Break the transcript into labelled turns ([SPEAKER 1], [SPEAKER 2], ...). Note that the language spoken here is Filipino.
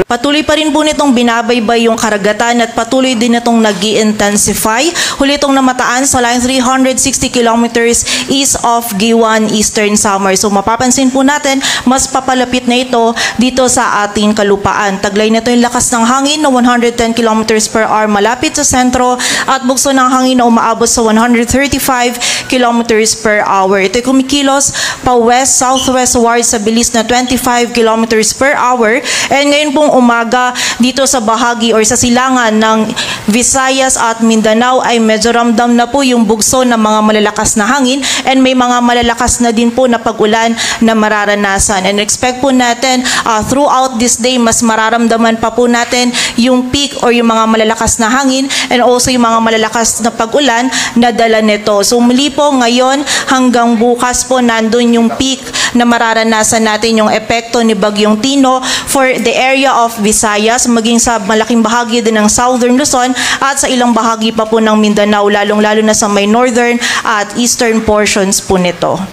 [SPEAKER 1] Patuloy pa rin po nitong binabaybay yung karagatan at patuloy din itong nag-i-intensify. Huli itong namataan sa line 360 kilometers east of Giwan Eastern Samar. So mapapansin po natin, mas papalapit na ito dito sa ating kalupaan. Taglay nito yung lakas ng hangin na 110 kilometers per hour malapit sa sentro at bugso ng hangin na umaabot sa 135 kilometers per hour. Ito'y kumikilos pa west, southwest ward sa bilis na 25 kilometers per hour. And ngayon pong umaga dito sa bahagi or sa silangan ng Visayas at Mindanao ay medyo ramdam na po yung bugso ng mga malalakas na hangin and may mga malalakas na din po na pag-ulan na mararanasan. And expect po natin throughout this day mas mararamdaman pa po natin yung peak or yung mga malalakas na hangin and also yung mga malalakas na pag-ulan na dala nito. So muli po ngayon hanggang bukas po nandun yung peak na mararanasan natin yung epekto ni Bagyong Tino for the area of Visayas, maging sa malaking bahagi din ng Southern Luzon at sa ilang bahagi pa po ng Mindanao, lalong-lalo na sa may northern at eastern portions po nito.